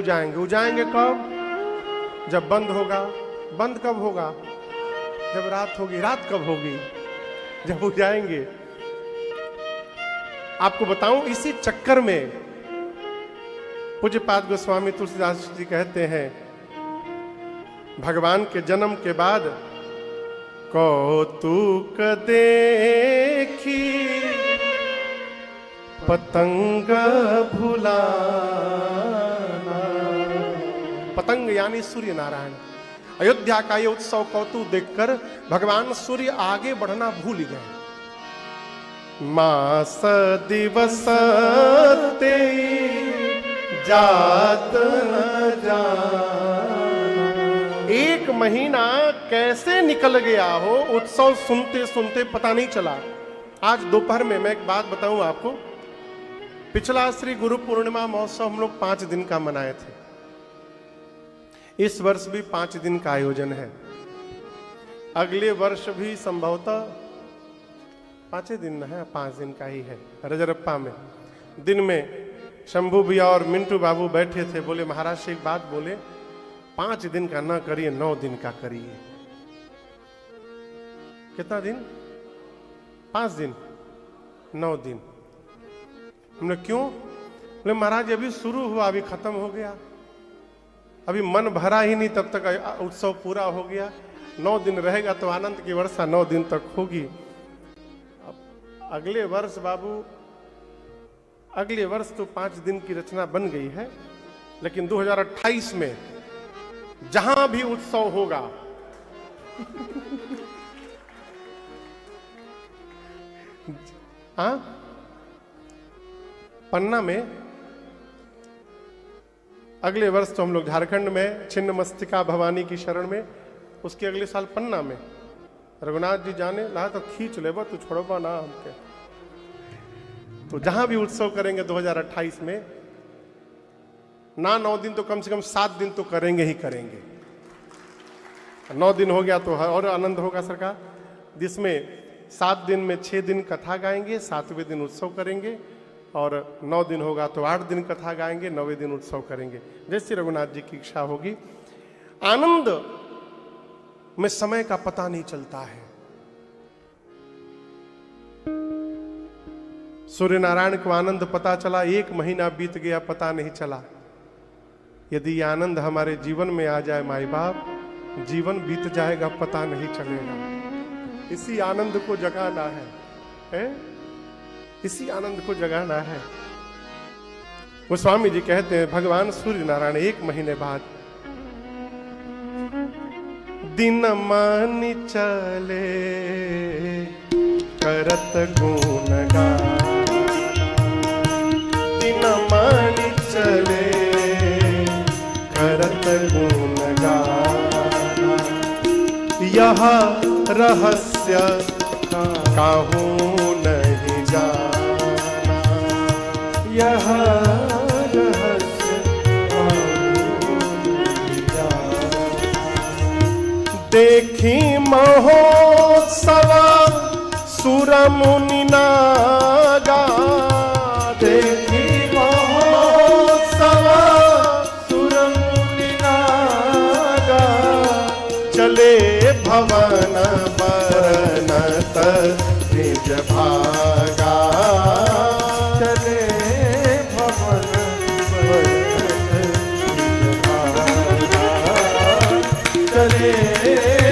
जाएंगे। जाएंगे कब? जब बंद होगा। बंद कब होगा? जब रात होगी। रात कब होगी? जब वो जाएंगे। आपको बताऊं, इसी चक्कर में पूज्यपाद गोस्वामी तुलसीदास जी कहते हैं, भगवान के जन्म के बाद कौतुक देखी पतंग भुलाना। पतंग यानी सूर्य नारायण। अयोध्या का ये उत्सव कौतुक देखकर भगवान सूर्य आगे बढ़ना भूल गए। मास दिवस जात न जाना। एक महीना कैसे निकल गया हो, उत्सव सुनते सुनते पता नहीं चला। आज दोपहर में मैं एक बात बताऊं आपको। पिछला श्री गुरु पूर्णिमा महोत्सव हम लोग 5 दिन का मनाए थे। इस वर्ष भी 5 दिन का आयोजन है। अगले वर्ष भी संभवतः 5 दिन है, 5 दिन का ही है। रजरप्पा में दिन में शंभू भैया और मिंटू बाबू बैठे थे, बोले महाराज से एक बात बोले, 5 दिन का ना करिए, 9 दिन का करिए। कितना दिन? 5 दिन, 9 दिन। हमने क्यों? बोले महाराज अभी शुरू हुआ, अभी खत्म हो गया, अभी मन भरा ही नहीं, तब तक उत्सव पूरा हो गया। 9 दिन रहेगा तो आनंद की वर्षा 9 दिन तक होगी। अब अगले वर्ष बाबू, अगले वर्ष तो 5 दिन की रचना बन गई है, लेकिन 2028 में जहां भी उत्सव होगा हाँ, पन्ना में अगले वर्ष तो हम लोग झारखंड में छिन्नमस्तिका भवानी की शरण में, उसके अगले साल पन्ना में। रघुनाथ जी जाने ला तो खींच लेबा, तू छोड़बा ना हमके। तो जहां भी उत्सव करेंगे 2028 में, ना 9 दिन तो कम से कम 7 दिन तो करेंगे ही करेंगे। 9 दिन हो गया तो और आनंद होगा सरकार, जिसमें 7 दिन में 6 दिन कथा गाएंगे, 7वें दिन उत्सव करेंगे, और 9 दिन होगा तो 8 दिन कथा गाएंगे, 9वें दिन उत्सव करेंगे, जैसे रघुनाथ जी की इच्छा होगी। आनंद में समय का पता नहीं चलता है। सूर्य नारायण को आनंद पता चला, 1 महीना बीत गया, पता नहीं चला। यदि ये आनंद हमारे जीवन में आ जाए माई बाप, जीवन बीत जाएगा, पता नहीं चलेगा। इसी आनंद को जगाना है? इसी आनंद को जगाना है। गोस्वामी जी कहते हैं, भगवान सूर्य नारायण 1 महीने बाद दिन मानी चले करत गुणगान। दिन मानी चले करत गुणगान। यह रहस्य काहू नहीं जाना। यह रहस्य काहू नहीं जाना। देखी महोत्सव सुर मुनि नागा। देखी महोत्सव सुर मुनि नागा। चले भवन बरनत निज भागा। चले भवन बरनत निज भागा। चले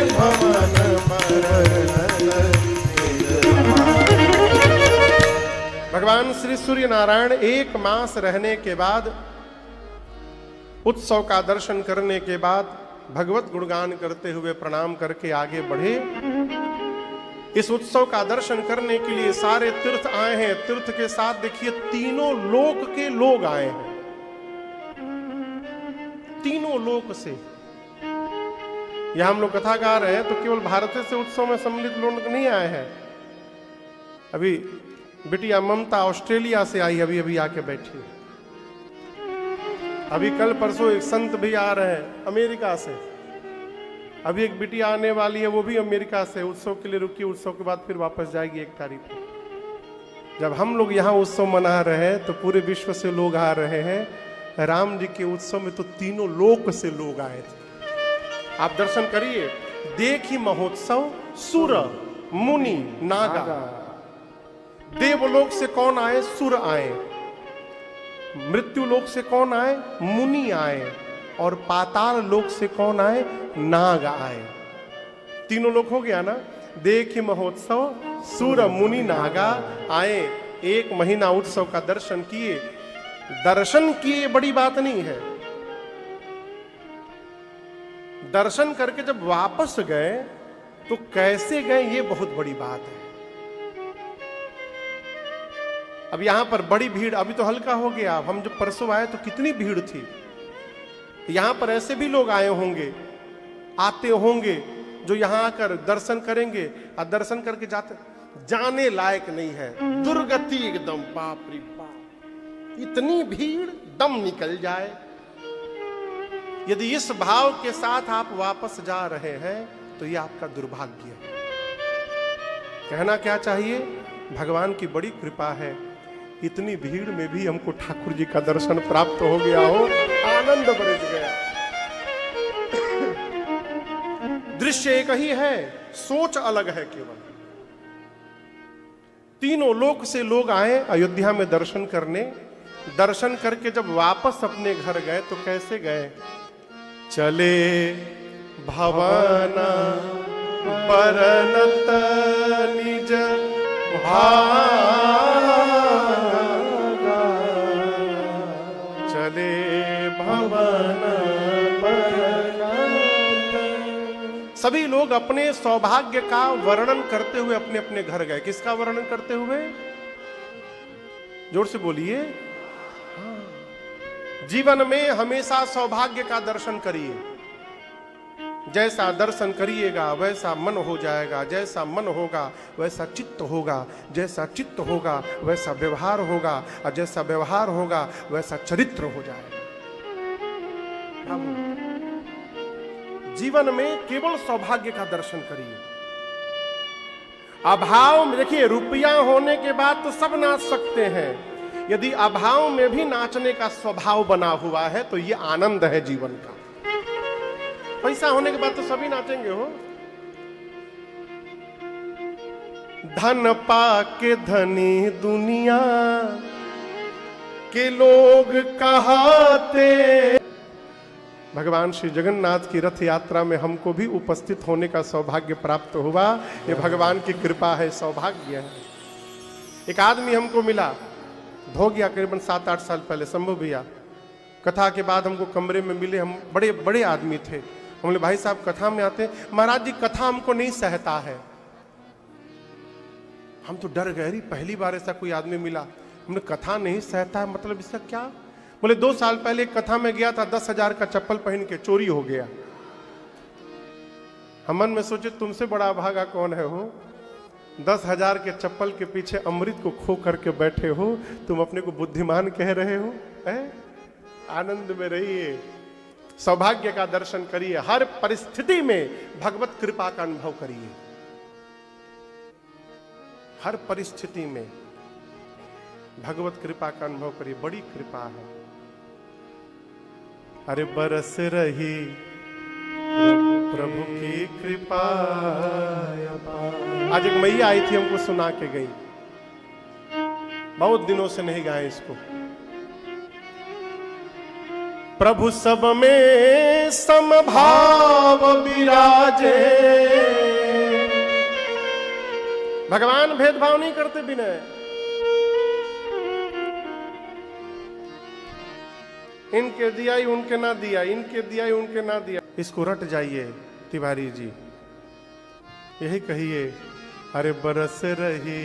भवन बरनत निज भागा। भगवान श्री सूर्य नारायण 1 मास रहने के बाद, उत्सव का दर्शन करने के बाद, भगवत गुणगान करते हुए प्रणाम करके आगे बढ़े। इस उत्सव का दर्शन करने के लिए सारे तीर्थ आए हैं। तीर्थ के साथ देखिए तीनों लोक के लोग आए हैं। तीनों लोक से यहां हम लोग कथा गा रहे हैं तो केवल भारत से उत्सव में सम्मिलित लोग नहीं आए हैं। अभी बिटिया ममता ऑस्ट्रेलिया से आई, अभी अभी आके बैठी। अभी कल परसों एक संत भी आ रहे हैं अमेरिका से। अभी एक बिटिया आने वाली है, वो भी अमेरिका से। उत्सव के लिए रुकी, उत्सव के बाद फिर वापस जाएगी 1 तारीख को। जब हम लोग यहाँ उत्सव मना रहे हैं तो पूरे विश्व से लोग आ रहे हैं। राम जी के उत्सव में तो तीनों लोक से लोग आए थे। आप दर्शन करिए, देखी महोत्सव सुर मुनि नागा। देवलोक से कौन आए? सुर आए। मृत्यु लोक से कौन आए? मुनि आए। और पाताल लोक से कौन आए? नाग आए। तीनों लोग हो गया ना। देखी महोत्सव सुर मुनि नागा आए। 1 महीना उत्सव का दर्शन किए। दर्शन किए बड़ी बात नहीं है, दर्शन करके जब वापस गए तो कैसे गए ये बहुत बड़ी बात है। अब यहां पर बड़ी भीड़, अभी तो हल्का हो गया। हम जब परसों आए तो कितनी भीड़ थी। यहां पर ऐसे भी लोग आए होंगे, आते होंगे, जो यहां आकर दर्शन करेंगे और दर्शन करके जाने लायक नहीं है। दुर्गति एकदम, बाप रे बाप, इतनी भीड़, दम निकल जाए। यदि इस भाव के साथ आप वापस जा रहे हैं तो यह आपका दुर्भाग्य है। कहना क्या चाहिए? भगवान की बड़ी कृपा है, इतनी भीड़ में भी हमको ठाकुर जी का दर्शन प्राप्त हो गया हो, आनंद बरस गया। दृश्य एक ही है, सोच अलग है केवल। तीनों लोक से लोग आए अयोध्या में दर्शन करने। दर्शन करके जब वापस अपने घर गए तो कैसे गए? चले भवना परनत निज भागा। चले भवना परनत। सभी लोग अपने सौभाग्य का वर्णन करते हुए अपने अपने घर गए। किसका वर्णन करते हुए? जोर से बोलिए। जीवन में हमेशा सौभाग्य का दर्शन करिए। जैसा दर्शन करिएगा वैसा मन हो जाएगा, जैसा मन होगा वैसा चित्त होगा, जैसा चित्त होगा वैसा व्यवहार होगा, और जैसा व्यवहार होगा वैसा चरित्र हो जाएगा। जीवन में केवल सौभाग्य का दर्शन करिए। अभाव में देखिए, रुपया होने के बाद तो सब नाच सकते हैं। यदि अभाव में भी नाचने का स्वभाव बना हुआ है तो ये आनंद है जीवन का। पैसा होने के बाद तो सभी नाचेंगे हो। धन पाके धनी दुनिया के लोग कहाते। भगवान श्री जगन्नाथ की रथ यात्रा में हमको भी उपस्थित होने का सौभाग्य प्राप्त हुआ। ये भगवान की कृपा है, सौभाग्य है। एक आदमी हमको मिला, हो गया करीबन 7-8 साल पहले, शंभू भैया। कथा के बाद हमको कमरे में मिले। हम बड़े बड़े आदमी थे। हम बोले भाई साहब कथा में आते। महाराज जी कथा हमको नहीं सहता है। हम तो डर गए, पहली बार ऐसा कोई आदमी मिला। हमने कथा नहीं सहता है मतलब इसका क्या? बोले 2 साल पहले एक कथा में गया था, 10,000 का चप्पल पहन के चोरी हो गया। हम मन में सोचे तुमसे बड़ा भागा कौन है हो? 10,000 के चप्पल के पीछे अमृत को खो करके बैठे हो। तुम अपने को बुद्धिमान कह रहे हो? आनंद में रहिए, सौभाग्य का दर्शन करिए। हर परिस्थिति में भगवत कृपा का अनुभव करिए। हर परिस्थिति में भगवत कृपा का अनुभव करिए। बड़ी कृपा है। अरे बरस रही प्रभु की कृपा। आज एक मैया आई थी, हमको सुना के गई। बहुत दिनों से नहीं गाए इसको। प्रभु सब में समभाव विराजे। भगवान भेदभाव नहीं करते विनय। इनके दिया ही उनके ना दिया, इनके दिया ही उनके ना दिया। इसको रट जाइए तिवारी जी, यही कहिए अरे बरस रही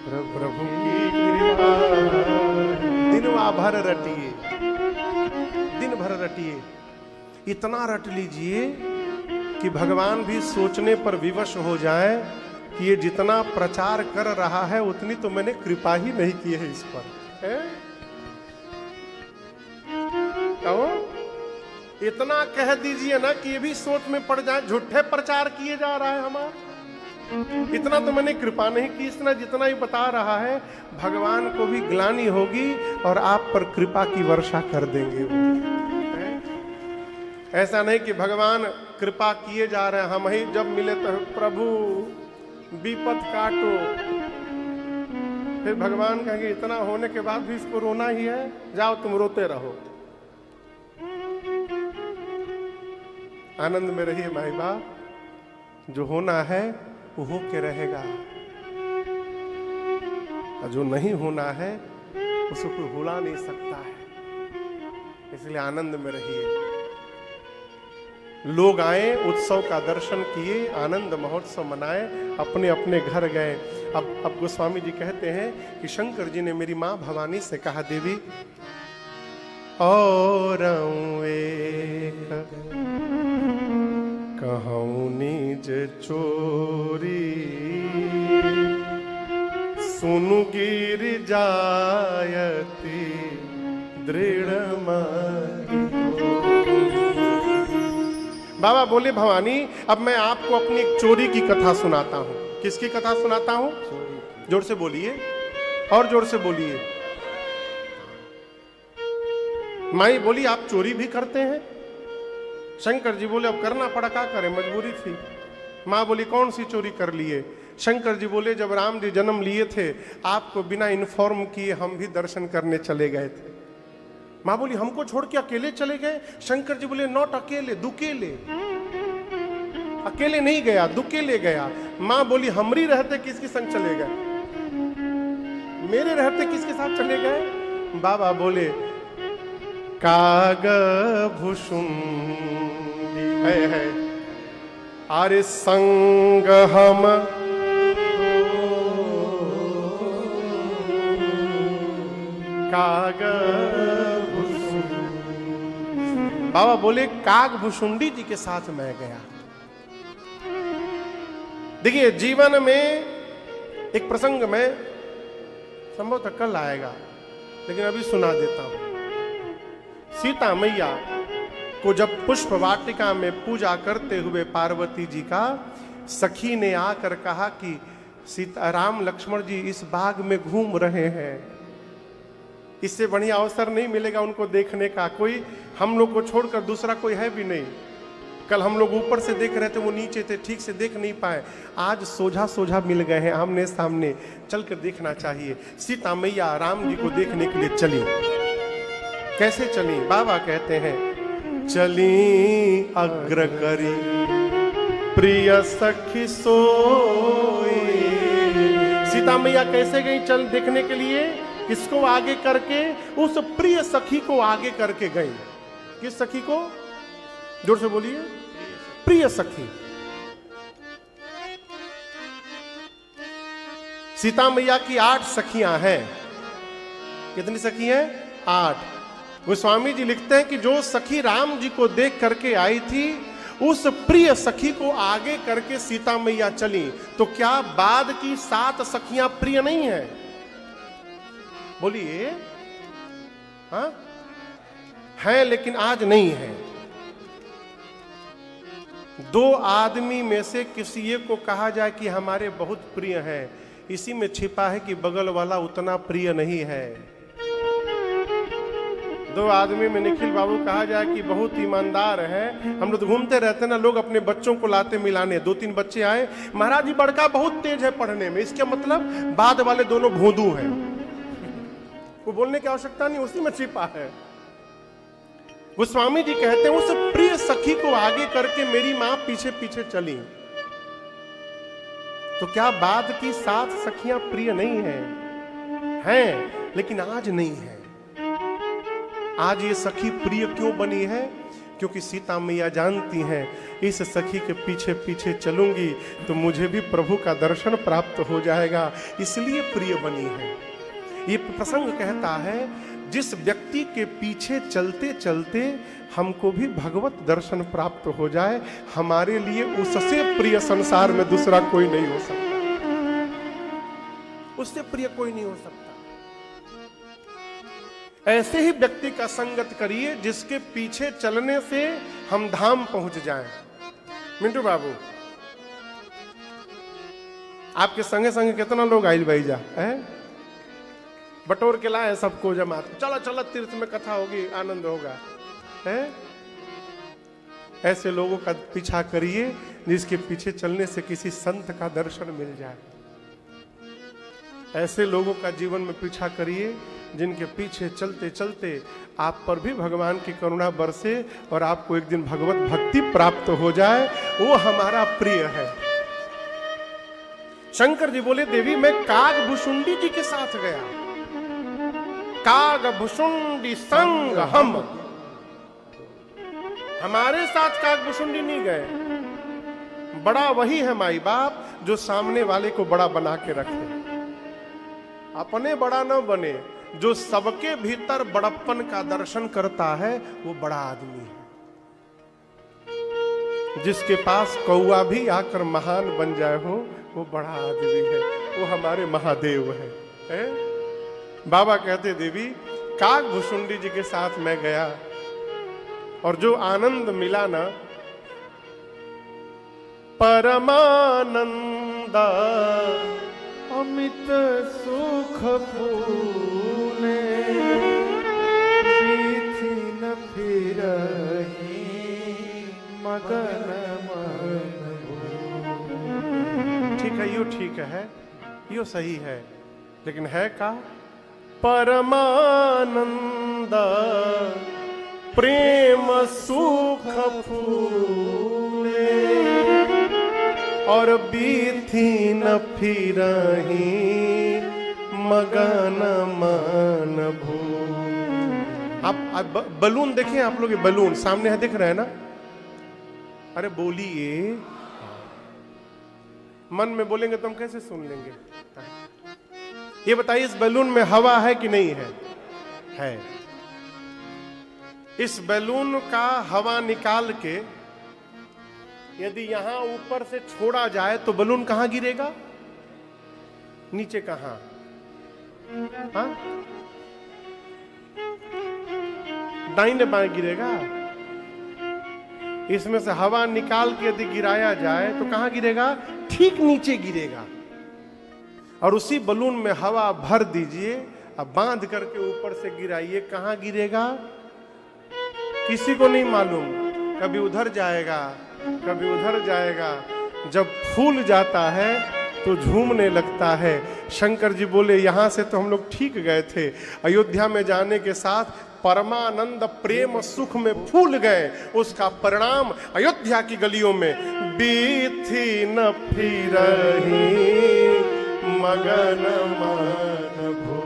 प्रभु की कृपा। दिनवा भर रटिए, दिन भर रटिए। इतना रट लीजिए कि भगवान भी सोचने पर विवश हो जाए कि ये जितना प्रचार कर रहा है उतनी तो मैंने कृपा ही नहीं की है इस पर। कहो इतना कह दीजिए ना कि ये भी सोच में पड़ जाए झूठे प्रचार किए जा रहा है हमारा। इतना तो मैंने कृपा नहीं की, इतना जितना ही बता रहा है, भगवान को भी ग्लानि होगी और आप पर कृपा की वर्षा कर देंगे वो। ऐसा नहीं कि भगवान कृपा किए जा रहे हैं, हम ही जब मिले तो प्रभु विपद काटो, फिर भगवान कहेंगे इतना होने के बाद भी इसको रोना ही है, जाओ तुम रोते रहो। आनंद में रहिए माई बाप, जो होना है वो हो के रहेगा, और जो नहीं होना है उसको कोई भुला नहीं सकता है। इसलिए आनंद में रहिए। लोग आए, उत्सव का दर्शन किए, आनंद महोत्सव मनाए, अपने अपने घर गए। अब गोस्वामी जी कहते हैं कि शंकर जी ने मेरी माँ भवानी से कहा, देवी और एक कहूँ निज चोरी, सुनु गिर जायती दृढ़ मति। बाबा बोले, भवानी अब मैं आपको अपनी एक चोरी की कथा सुनाता हूं। किसकी कथा सुनाता हूं? जोर से बोलिए, और जोर से बोलिए। माई बोली, आप चोरी भी करते हैं? शंकर जी बोले, अब करना पड़ा, क्या करें, मजबूरी थी। माँ बोली, कौन सी चोरी कर लिए? शंकर जी बोले, जब राम जी जन्म लिए थे, आपको बिना इन्फॉर्म किए हम भी दर्शन करने चले गए थे। माँ बोली, हमको छोड़ के अकेले चले गए? शंकर जी बोले, नॉट अकेले, दुकेले। अकेले नहीं गया, दुकेले गया। माँ बोली, हमरी रहते किसके संग चले गए? मेरे रहते किसके साथ चले गए? बाबा बोले, काग भुषुंडी है अरे संग हम काग। बाबा बोले, काग भुषुंडी जी के साथ मैं गया। देखिए, जीवन में एक प्रसंग में संभवतः कल आएगा, लेकिन अभी सुना देता हूं। सीता मैया को जब पुष्प वाटिका में पूजा करते हुए पार्वती जी का सखी ने आकर कहा कि सीता राम लक्ष्मण जी इस बाग में घूम रहे हैं, इससे बढ़िया अवसर नहीं मिलेगा उनको देखने का। कोई हम लोग को छोड़कर दूसरा कोई है भी नहीं। कल हम लोग ऊपर से देख रहे थे, वो नीचे थे, ठीक से देख नहीं पाए। आज सोझा सोझा मिल गए हैं, आमने सामने, चलकर देखना चाहिए। सीता मैया राम जी को देखने के लिए चली। कैसे चली? बाबा कहते हैं, चली अग्र करी प्रिय सखी सोई। सीता मैया कैसे गई चल देखने के लिए? किसको आगे करके? उस प्रिय सखी को आगे करके गई। किस सखी को? जोर से बोलिए। प्रिय सखी। सीता मैया की 8 सखियां हैं। कितनी सखी हैं? 8। गोस्वामी जी लिखते हैं कि जो सखी राम जी को देख करके आई थी, उस प्रिय सखी को आगे करके सीता मैया चली। तो क्या बाद की 7 सखियां प्रिय नहीं है? बोलिए। हाँ है, लेकिन आज नहीं है। 2 आदमी में से किसी एक को कहा जाए कि हमारे बहुत प्रिय हैं, इसी में छिपा है कि बगल वाला उतना प्रिय नहीं है। 2 आदमी में निखिल बाबू कहा जाए कि बहुत ईमानदार है। हम लोग घूमते रहते ना, लोग अपने बच्चों को लाते मिलाने। 2-3 बच्चे आए, महाराज जी बड़का बहुत तेज है पढ़ने में, इसके मतलब बाद वाले दोनों भोंदू हैं। वो बोलने की आवश्यकता नहीं, उसी में छिपा है। गोस्वामी जी कहते हैं, उस प्रिय सखी को आगे करके मेरी मां पीछे पीछे चली। तो क्या बाद की 7 सखियां प्रिय नहीं हैं? लेकिन आज नहीं है। आज ये सखी प्रिय क्यों बनी है? क्योंकि सीता मैया जानती हैं, इस सखी के पीछे पीछे चलूंगी तो मुझे भी प्रभु का दर्शन प्राप्त हो जाएगा, इसलिए प्रिय बनी है। ये प्रसंग कहता है, जिस व्यक्ति के पीछे चलते चलते हमको भी भगवत दर्शन प्राप्त हो जाए, हमारे लिए उससे प्रिय संसार में दूसरा कोई नहीं हो सकता। उससे प्रिय कोई नहीं हो सकता। ऐसे ही व्यक्ति का संगत करिए जिसके पीछे चलने से हम धाम पहुंच जाएं। मिंटू बाबू, आपके संगे संगे कितना लोग आइल भाई जा है, बटोर के लाए सबको जमा, चलो चलो तीर्थ में कथा होगी, आनंद होगा है। ऐसे लोगों का पीछा करिए जिसके पीछे चलने से किसी संत का दर्शन मिल जाए। ऐसे लोगों का जीवन में पीछा करिए जिनके पीछे चलते चलते आप पर भी भगवान की करुणा बरसे और आपको एक दिन भगवत भक्ति प्राप्त हो जाए, वो हमारा प्रिय है। शंकर जी बोले देवी मैं काग भुसुंडी जी के साथ गया, काग भुसुंडी संग हम, हमारे साथ काग भुसुंडी नहीं गए। बड़ा वही है माई बाप जो सामने वाले को बड़ा बना के रखे, अपने बड़ा न बने। जो सबके भीतर बड़प्पन का दर्शन करता है वो बड़ा आदमी है। जिसके पास कौआ भी आकर महान बन जाए हो वो बड़ा आदमी है, वो हमारे महादेव है? बाबा कहते देवी काग भुसुंडी जी के साथ मैं गया और जो आनंद मिला ना, परमानंदा अमित सुख फूले, बीथी न फिरही मगन मन। ठीक है, यो ठीक है, यो सही है, लेकिन है का? परमानंद प्रेम सुख फूले और बीथी न फिरही मगन मन भू। आप बलून देखें, आप लोग ये बलून सामने है, दिख रहे हैं ना? अरे बोलिए, मन में बोलेंगे तो हम कैसे सुन लेंगे? ये बताइए इस बैलून में हवा है कि नहीं है? है। इस बैलून का हवा निकाल के यदि यहां ऊपर से छोड़ा जाए तो बैलून कहां गिरेगा? नीचे कहां? हाँ? दाहिने बाएं गिरेगा। इसमें से हवा निकाल के यदि गिराया जाए तो कहां गिरेगा? ठीक नीचे गिरेगा। और उसी बलून में हवा भर दीजिए, अब बांध करके ऊपर से गिराइए, कहां गिरेगा? किसी को नहीं मालूम, कभी उधर जाएगा कभी उधर जाएगा। जब फूल जाता है तो झूमने लगता है। शंकर जी बोले यहां से तो हम लोग ठीक गए थे, अयोध्या में जाने के साथ परमानंद प्रेम सुख में फूल गए। उसका परिणाम अयोध्या की गलियों में बीथी न फिरही मगन मन भू।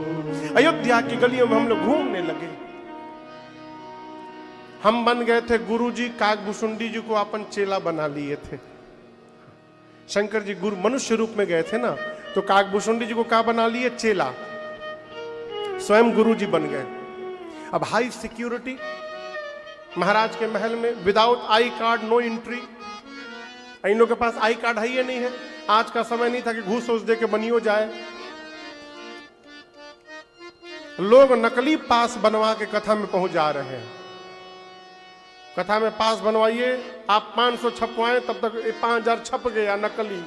अयोध्या की गलियों में हम लोग घूमने लगे। हम बन गए थे गुरुजी, काग भुसुंडी जी को अपन चेला बना लिए थे। शंकर जी गुरु मनुष्य रूप में गए थे ना, तो काग भुसुंडी जी को क्या बना लिए? चेला। स्वयं गुरु जी बन गए। अब हाई सिक्योरिटी महाराज के महल में, without I card no entry. इन लोगों के पास आई कार्ड है, ये नहीं है। आज का समय नहीं था कि घूस सोच दे के बनियो जाए। लोग नकली पास बनवा के कथा में पहुंच जा रहे हैं। कथा में पास बनवाइए, आप 500 छपवाएं तब तक 5000 छप गया नकली।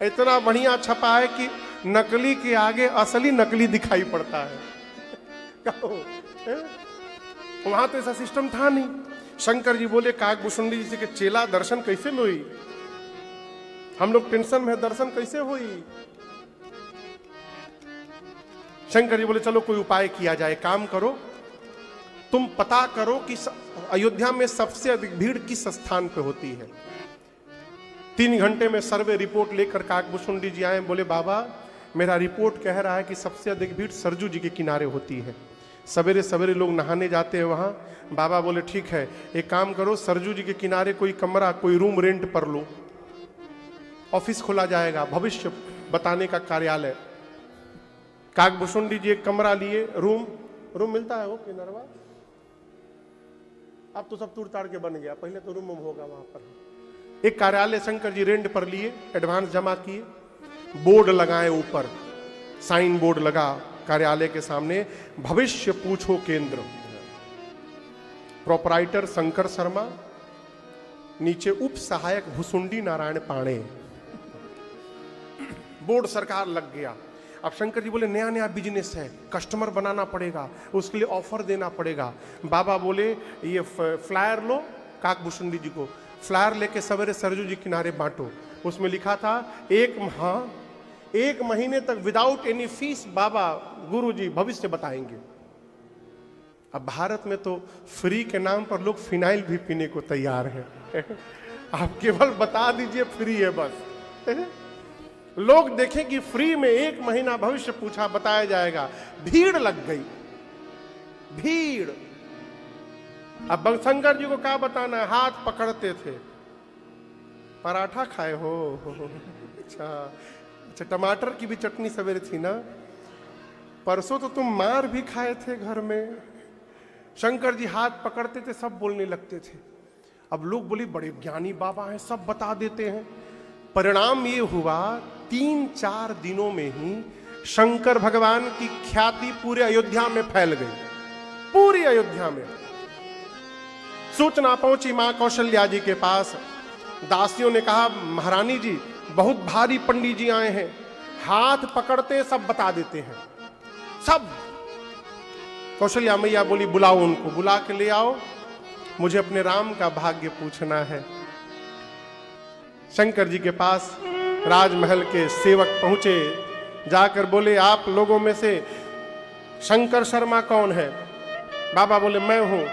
इतना बढ़िया छपा है कि नकली के आगे असली नकली दिखाई पड़ता है। वहां तो ऐसा सिस्टम था नहीं। शंकर जी बोले काग भुसुंडी जी के चेला दर्शन कैसे हुई? हम लोग टेंशन में, दर्शन कैसे हुई? शंकर जी बोले चलो कोई उपाय किया जाए। काम करो, तुम पता करो कि अयोध्या में सबसे अधिक भीड़ किस स्थान पे होती है। 3 घंटे में सर्वे रिपोर्ट लेकर काग भुसुंडी जी आए। बोले बाबा मेरा रिपोर्ट कह रहा है कि सबसे अधिक भीड़ सरजू जी के किनारे होती है। सवेरे सवेरे लोग नहाने जाते हैं वहां। बाबा बोले ठीक है, एक काम करो, सरजू जी के किनारे कोई कमरा, कोई रूम रेंट पर लो, ऑफिस खोला जाएगा, भविष्य बताने का कार्यालय। काग भुसुंडी जी एक कमरा लिए, रूम मिलता है वो किनारवा, अब तो सब तोड़ ताड़ के बन गया, पहले तो रूम होगा वहां पर। एक कार्यालय शंकर जी रेंट पर लिए, एडवांस जमा किए, बोर्ड लगाए, ऊपर साइन बोर्ड लगा कार्यालय के सामने, भविष्य पूछो केंद्र, प्रोपराइटर शंकर शर्मा, नीचे उप सहायक भुसुंडी नारायण पाणे। बोर्ड सरकार लग गया। अब शंकर जी बोले नया नया बिजनेस है, कस्टमर बनाना पड़ेगा, उसके लिए ऑफर देना पड़ेगा। बाबा बोले ये फ्लायर लो, काकभूषुंडी जी को फ्लायर लेके सवेरे सरजू जी किनारे बांटो। उसमें लिखा था एक महीने तक without any fees Baba Guru जी भविष्य बताएंगे। अब भारत में तो फ्री के नाम पर लोग फिनाइल भी पीने को तैयार हैं। आप केवल बता दीजिए फ्री है बस। लोग देखें कि फ्री में 1 महीना भविष्य पूछा बताया जाएगा। भीड़ लग गई, भीड़। अब शंकर जी को क्या बताना है, हाथ पकड़ते थे। पराठा खाए हो? अच्छा, टमाटर की भी चटनी सवेरे थी ना, परसों तो तुम मार भी खाए थे घर में। शंकर जी हाथ पकड़ते थे, सब बोलने लगते थे। अब लोग बोले बड़े ज्ञानी बाबा हैं, सब बता देते हैं। परिणाम ये हुआ 3-4 दिनों में ही शंकर भगवान की ख्याति पूरे अयोध्या में फैल गई, पूरी अयोध्या में। सूचना पहुंची मां कौशल्या जी के पास। दासियों ने कहा महारानी जी बहुत भारी पंडित जी आए हैं, हाथ पकड़ते सब बता देते हैं, सब। कौशल्या मैया बोली बुलाओ उनको, बुला के ले आओ, मुझे अपने राम का भाग्य पूछना है। शंकर जी के पास राजमहल के सेवक पहुंचे, जाकर बोले आप लोगों में से शंकर शर्मा कौन है? बाबा बोले मैं हूं।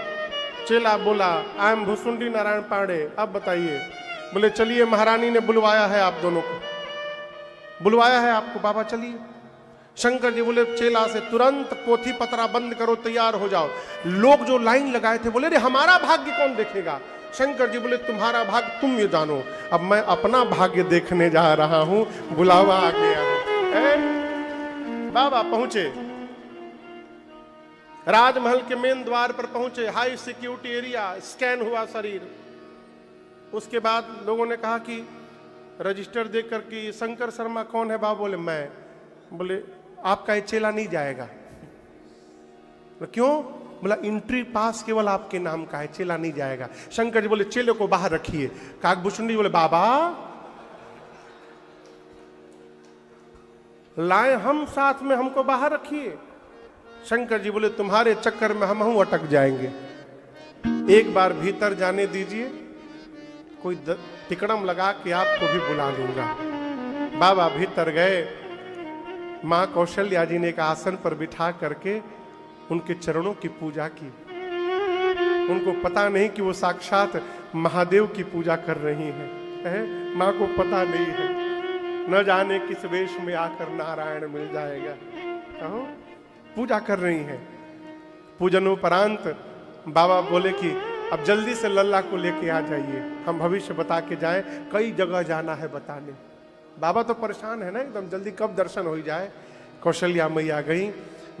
चेला बोला आई एम भुसुंडी नारायण पांडे, अब बताइए। बोले चलिए महारानी ने बुलवाया है, आप दोनों को बुलवाया है आपको। बाबा चलिए। शंकर जी बोले चेला से तुरंत पोथी पतरा बंद करो, तैयार हो जाओ। लोग जो लाइन लगाए थे बोले रे हमारा भाग्य कौन देखेगा? शंकर जी बोले तुम्हारा भाग्य तुम ये जानो, अब मैं अपना भाग्य देखने जा रहा हूं, बुलावा आ गया है। बाबा पहुंचे, राजमहल के मेन द्वार पर पहुंचे, हाई सिक्योरिटी एरिया, स्कैन हुआ शरीर। उसके बाद लोगों ने कहा कि रजिस्टर देकर कि शंकर शर्मा कौन है? बाबा बोले मैं। बोले आपका ये चेला नहीं जाएगा। क्यों? बोला एंट्री पास केवल आपके नाम का है, चेला नहीं जाएगा। शंकर जी बोले चेले को बाहर रखिए। काकभूषुंडी बोले बाबा लाए हम साथ में, हमको बाहर रखिए। शंकर जी बोले तुम्हारे चक्कर में हम अटक जाएंगे, एक बार भीतर जाने दीजिए, कोई टिकड़म लगा के आपको भी बुला लूंगा। बाबा भीतर गए। मां कौशल्या जी ने एक आसन पर बिठा करके उनके चरणों की पूजा की। उनको पता नहीं कि वो साक्षात महादेव की पूजा कर रही हैं। मां को पता नहीं है, न जाने किस वेश में आकर नारायण मिल जाएगा। कहो पूजा कर रही हैं। पूजनोपरांत बाबा बोले कि अब जल्दी से लल्ला को लेके आ जाइए, हम भविष्य बता के जाएं, कई जगह जाना है बताने। बाबा तो परेशान है ना एकदम, जल्दी कब दर्शन हो जाए। कौशल्या मैया गई,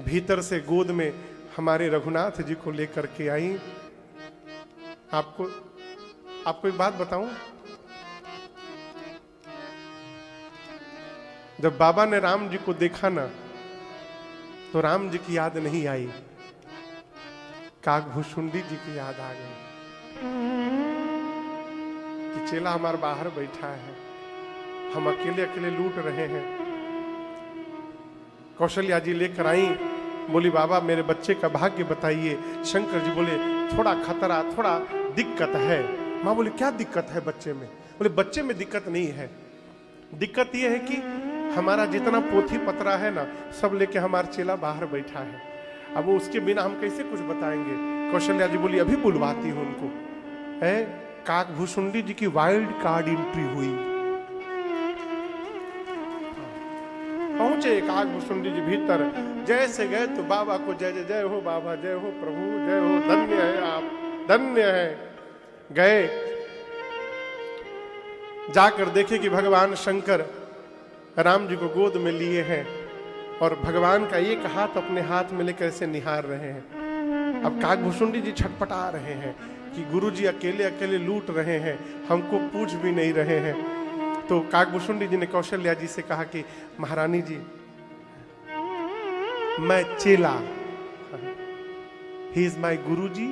भीतर से गोद में हमारे रघुनाथ जी को लेकर के आई। आपको एक बात बताऊं, जब बाबा ने राम जी को देखा ना तो राम जी की याद नहीं आई, काकभूषुंडी जी की याद आ गई कि चेला हमारे बाहर बैठा है, हम अकेले अकेले लूट रहे हैं। कौशल्या जी लेकर आई, बोली बाबा मेरे बच्चे का भाग्य बताइए। शंकर जी बोले थोड़ा खतरा, थोड़ा दिक्कत है। माँ बोली क्या दिक्कत है बच्चे में? बोले बच्चे में दिक्कत नहीं है, दिक्कत यह है कि हमारा जितना पोथी पतरा है ना सब लेके हमारा चेला बाहर बैठा है, अब उसके बिना हम कैसे कुछ बताएंगे। कौशल्या जी बोली अभी बुलवाती हूं उनको। है काकभूषुंडी जी की वाइल्ड कार्ड एंट्री हुई। पहुंचे काकभूषुंडी जी भीतर, जैसे गए तो बाबा को जय जय जय हो बाबा, जय हो प्रभु, जय हो, धन्य है आप, धन्य है। गए, जाकर देखे कि भगवान शंकर राम जी को गोद में लिए हैं और भगवान का एक हाथ अपने हाथ में लेकर ऐसे निहार रहे हैं। अब काकभूषुंडी जी छटपटा रहे हैं कि गुरु जी अकेले अकेले लूट रहे हैं, हमको पूछ भी नहीं रहे हैं। तो काकभूषुंडी जी ने कौशल्या जी से कहा कि महारानी जी मैं चेला, he is my Guru ji,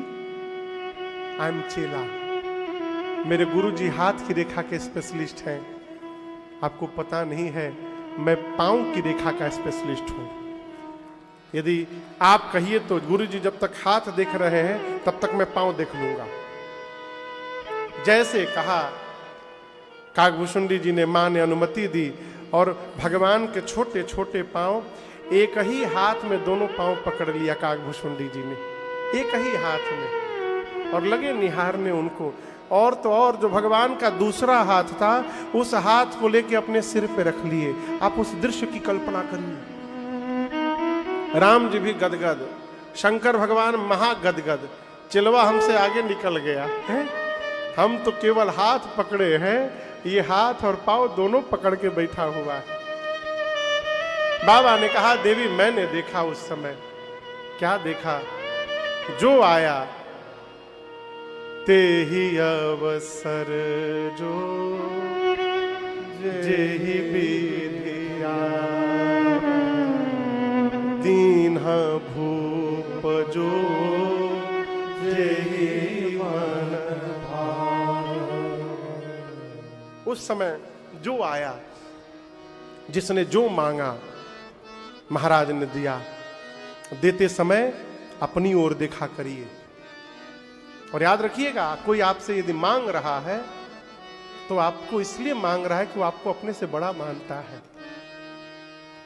I am चेला। मेरे गुरु जी हाथ की रेखा के स्पेशलिस्ट हैं। आपको पता नहीं है मैं पांव की रेखा का स्पेशलिस्ट हूं। यदि आप कहिए तो गुरु जी जब तक हाथ देख रहे हैं तब तक मैं पांव देख लूंगा। जैसे कहा काकभूषुंडी जी ने, मां ने अनुमति दी और भगवान के छोटे छोटे पांव, एक ही हाथ में दोनों पांव पकड़ लिया काकभूषुंडी जी ने, एक ही हाथ में, और लगे निहारने उनको। और तो और जो भगवान का दूसरा हाथ था उस हाथ को लेके अपने सिर पे रख लिए। आप उस दृश्य की कल्पना करिए। राम जी भी गदगद, शंकर भगवान महागदगद, चिलवा हमसे आगे निकल गया है, हम तो केवल हाथ पकड़े हैं, ये हाथ और पांव दोनों पकड़ के बैठा हुआ है। बाबा ने कहा देवी मैंने देखा उस समय। क्या देखा? जो आया ते ही अवसर जो जेहि विधिया, दीन्हा भूप जो जेहि मन भाव। उस समय जो आया, जिसने जो मांगा महाराज ने दिया। देते समय अपनी ओर देखा करिए। और याद रखिएगा, कोई आपसे यदि मांग रहा है तो आपको इसलिए मांग रहा है कि वो आपको अपने से बड़ा मानता है,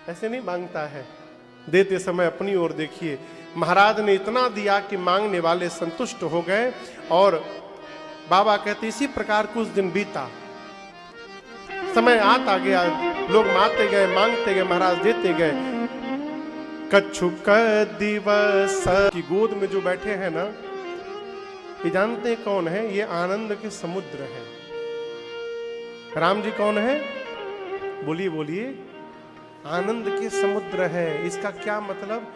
ऐसे नहीं मांगता है। देते समय अपनी ओर देखिए। महाराज ने इतना दिया कि मांगने वाले संतुष्ट हो गए। और बाबा कहते इसी प्रकार कुछ दिन बीता, समय आता गया, लोग मांगते गए, मांगते गए, महाराज देते गए। कच्छुक दिवस की गोद में जो बैठे हैं ना, ये जानते हैं कौन है? ये आनंद के समुद्र है। राम जी कौन है? बोलिए बोलिए। आनंद के समुद्र है। इसका क्या मतलब?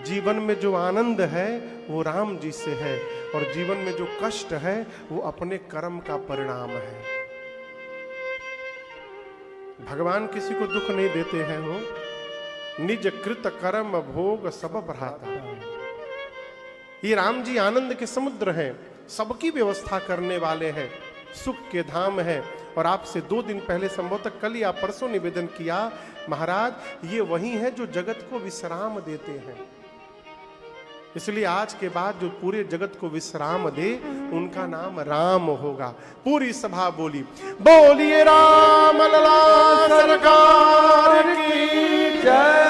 जीवन में जो आनंद है वो राम जी से है, और जीवन में जो कष्ट है वो अपने कर्म का परिणाम है। भगवान किसी को दुख नहीं देते हैं, हो निज कृत कर्म भोग सब भ्राता। ये राम जी आनंद के समुद्र हैं, सबकी व्यवस्था करने वाले हैं, सुख के धाम है। और आपसे 2 दिन पहले, संभवतः कल या परसों निवेदन किया, महाराज ये वही है जो जगत को विश्राम देते हैं। इसलिए आज के बाद जो पूरे जगत को विश्राम दे उनका नाम राम होगा। पूरी सभा बोली, बोलिए राम लला सरकार की जय।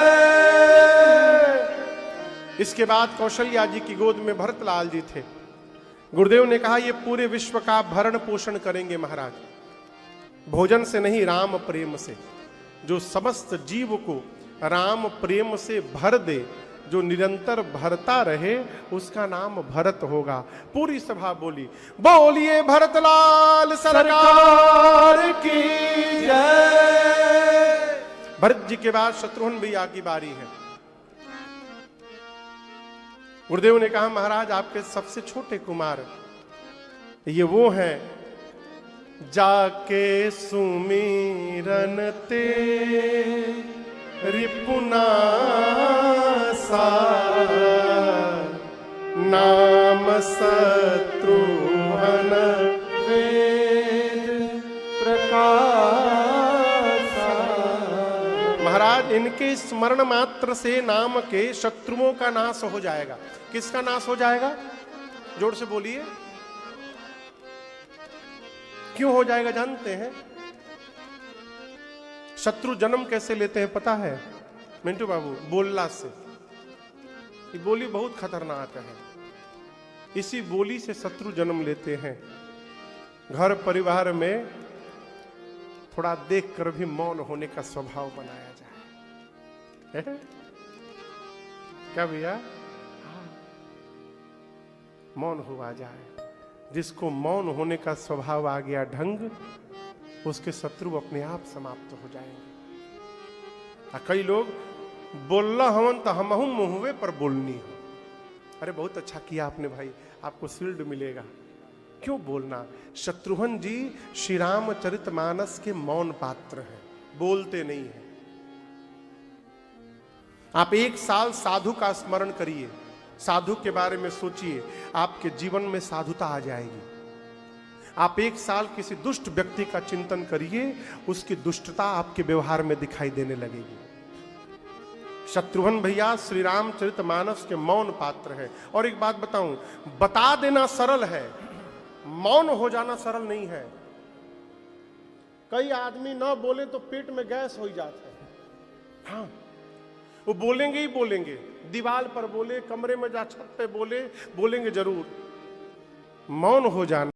इसके बाद कौशल्या जी की गोद में भरतलाल जी थे। गुरुदेव ने कहा ये पूरे विश्व का भरण पोषण करेंगे महाराज, भोजन से नहीं, राम प्रेम से। जो समस्त जीव को राम प्रेम से भर दे, जो निरंतर भरता रहे, उसका नाम भरत होगा। पूरी सभा बोली, बोलिए भरतलाल सरकार की जय। भरत जी के बाद शत्रुघ्न भैया की बारी है। गुरुदेव ने कहा महाराज आपके सबसे छोटे कुमार ये वो हैं जाके सुमिरन ते रिपुना सा, नाम शत्रुघ्न वेद प्रकाशा। महाराज इनके स्मरण मात्र से नाम के शत्रुओं का नाश हो जाएगा। किसका नाश हो जाएगा? जोर से बोलिए। क्यों हो जाएगा जानते हैं? शत्रु जन्म कैसे लेते हैं पता है मिंटू बाबू? बोलना से। ये बोली बहुत खतरनाक है। इसी बोली से शत्रु जन्म लेते हैं। घर परिवार में थोड़ा देखकर भी मौन होने का स्वभाव बनाया जाए। क्या भैया? मौन हुआ जाए। जिसको मौन होने का स्वभाव आ गया ढंग, उसके शत्रु अपने आप समाप्त हो जाएंगे। कई लोग बोलना हवन तो हमहू मुँहवे पर बोलनी हो। अरे बहुत अच्छा किया आपने भाई, आपको शील्ड मिलेगा। क्यों बोलना? शत्रुघ्न जी श्री रामचरितमानस के मौन पात्र हैं, बोलते नहीं हैं। आप 1 साल साधु का स्मरण करिए, साधु के बारे में सोचिए, आपके जीवन में साधुता आ जाएगी। आप 1 साल किसी दुष्ट व्यक्ति का चिंतन करिए, उसकी दुष्टता आपके व्यवहार में दिखाई देने लगेगी। शत्रुघ्न भैया श्री रामचरितमानस के मौन पात्र हैं। और एक बात बताऊं, बता देना सरल है, मौन हो जाना सरल नहीं है। कई आदमी ना बोले तो पेट में गैस हो जाता है। हाँ, वो बोलेंगे ही बोलेंगे, दीवार पर बोले, कमरे में जा छत पे बोले, बोलेंगे जरूर। मौन हो जाना